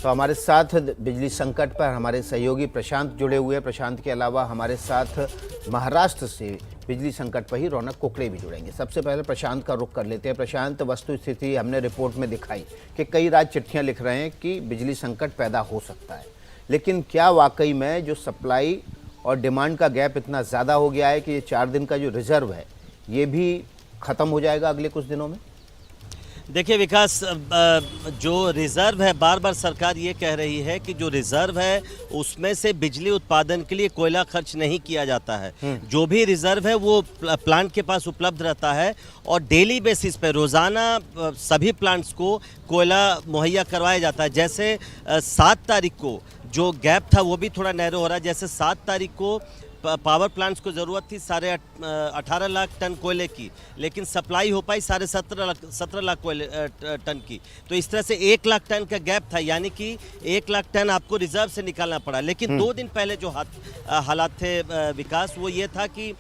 तो हमारे साथ बिजली संकट पर हमारे सहयोगी प्रशांत जुड़े हुए हैं। प्रशांत के अलावा हमारे साथ महाराष्ट्र से बिजली संकट पर ही रौनक कुकड़े भी जुड़ेंगे। सबसे पहले प्रशांत का रुख कर लेते हैं। प्रशांत, वस्तु स्थिति हमने रिपोर्ट में दिखाई कि कई राज्य चिट्ठियां लिख रहे हैं कि बिजली संकट पैदा हो सकता है, लेकिन क्या वाकई में जो सप्लाई और डिमांड का गैप इतना ज़्यादा हो गया है कि ये 4 दिन का जो रिजर्व है ये भी ख़त्म हो जाएगा अगले कुछ दिनों में? देखिए विकास, जो रिज़र्व है, बार बार सरकार ये कह रही है कि जो रिज़र्व है उसमें से बिजली उत्पादन के लिए कोयला खर्च नहीं किया जाता है। जो भी रिज़र्व है वो प्लांट के पास उपलब्ध रहता है और डेली बेसिस पे रोज़ाना सभी प्लांट्स को कोयला मुहैया करवाया जाता है। जैसे 7 तारीख को जो गैप था वो भी थोड़ा नैरो हो रहा है। जैसे 7 तारीख को पावर प्लांट्स को ज़रूरत थी 18.5 लाख टन कोयले की, लेकिन सप्लाई हो पाई 17.5 लाख कोयले टन की। तो इस तरह से 1 लाख टन का गैप था, यानी कि 1 लाख टन आपको रिजर्व से निकालना पड़ा। लेकिन 2 दिन पहले जो हालात थे विकास, वो ये था कि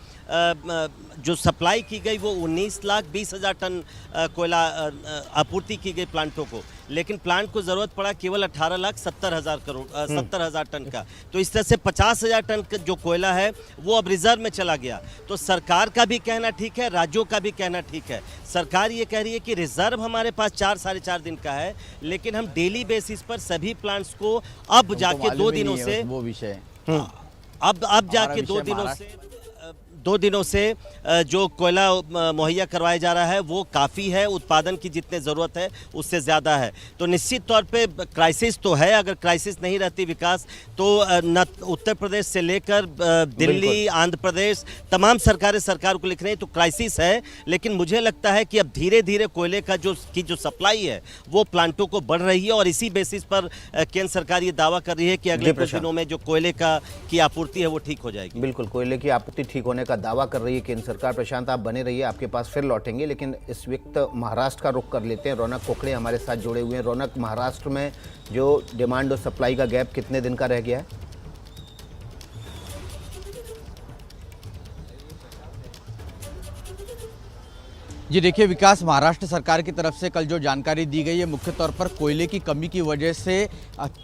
जो सप्लाई की गई वो 19,20,000 टन कोयला आपूर्ति की गई प्लांटों को, लेकिन प्लांट को ज़रूरत पड़ा केवल 18,70,000 टन का। तो इस तरह से 50,000 टन का जो कोयला है वो अब रिजर्व में चला गया। तो सरकार का भी कहना ठीक है, राज्यों का भी कहना ठीक है। सरकार ये कह रही है कि रिजर्व हमारे पास 4-4.5 दिन का है, लेकिन हम डेली बेसिस पर सभी प्लांट्स को अब जाके 2 दिनों से वो विषय अब जाके 2 दिनों से जो कोयला मुहैया करवाया जा रहा है वो काफ़ी है, उत्पादन की जितने ज़रूरत है उससे ज़्यादा है। तो निश्चित तौर पे क्राइसिस तो है। अगर क्राइसिस नहीं रहती विकास, तो न उत्तर प्रदेश से लेकर दिल्ली, आंध्र प्रदेश, तमाम सरकारें सरकार को लिख रही हैं। तो क्राइसिस है, लेकिन मुझे लगता है कि अब धीरे धीरे कोयले का जो सप्लाई है वो प्लांटों को बढ़ रही है और इसी बेसिस पर केंद्र सरकार ये दावा कर रही है कि अगले कुछ दिनों में जो कोयले की आपूर्ति है वो ठीक हो जाएगी। बिल्कुल, कोयले की आपूर्ति ठीक होने का दावा कर रही है केंद्र सरकार। प्रशांत, आप बने रहिए, आपके पास फिर लौटेंगे, लेकिन इस वक्त महाराष्ट्र का रुख कर लेते हैं। रौनक कुकड़े हमारे साथ जुड़े हुए हैं। रौनक, महाराष्ट्र में जो डिमांड और सप्लाई का गैप कितने दिन का रह गया है? जी देखिए विकास, महाराष्ट्र सरकार की तरफ से कल जो जानकारी दी गई है, मुख्य तौर पर कोयले की कमी की वजह से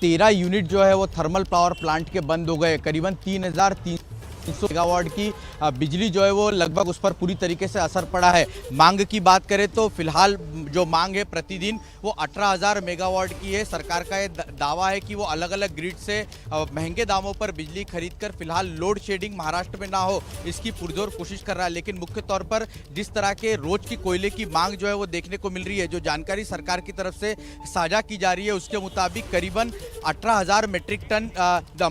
13 यूनिट जो है वो थर्मल पावर प्लांट के बंद हो गए। करीबन 3,300 मेगावाट की बिजली जो है वो लगभग उस पर पूरी तरीके से असर पड़ा है। मांग की बात करें तो फिलहाल जो मांग है प्रतिदिन वो 18,000 मेगावाट की है। सरकार का ये दावा है कि वो अलग अलग ग्रिड से महंगे दामों पर बिजली खरीदकर फिलहाल लोड शेडिंग महाराष्ट्र में ना हो, इसकी पुरजोर कोशिश कर रहा है। लेकिन मुख्य तौर पर जिस तरह के रोज की कोयले की मांग जो है वो देखने को मिल रही है, जो जानकारी सरकार की तरफ से साझा की जा रही है उसके मुताबिक करीबन 18,000 मेट्रिक टन,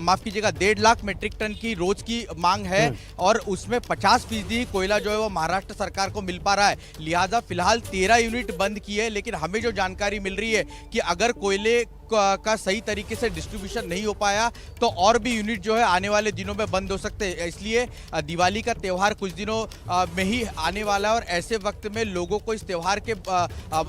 माफ कीजिएगा 1.5 लाख मेट्रिक टन की रोज की मांग है और उसमें 50% कोयला जो है वो महाराष्ट्र सरकार को मिल पा रहा है। लिहाजा फिलहाल 13 यूनिट बंद की है, लेकिन हमें जो जानकारी मिल रही है कि अगर कोयले का सही तरीके से डिस्ट्रीब्यूशन नहीं हो पाया तो और भी यूनिट जो है आने वाले दिनों में बंद हो सकते हैं। इसलिए दिवाली का त्यौहार कुछ दिनों में ही आने वाला है और ऐसे वक्त में लोगों को इस त्यौहार के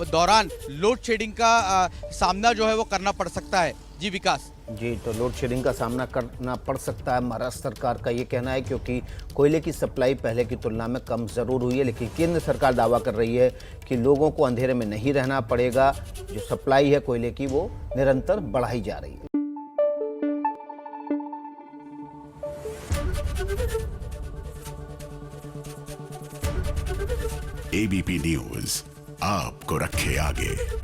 दौरान लोड शेडिंग का सामना जो है वो करना पड़ सकता है। जी विकास। जी, तो लोड शेडिंग का सामना करना पड़ सकता है, महाराष्ट्र सरकार का ये कहना है, क्योंकि कोयले की सप्लाई पहले की तुलना में कम ज़रूर हुई है। लेकिन केंद्र सरकार दावा कर रही है कि लोगों को अंधेरे में नहीं रहना पड़ेगा। जो सप्लाई है कोयले की वो निरंतर बढ़ाई जा रही है। एबीपी न्यूज आपको रखे आगे।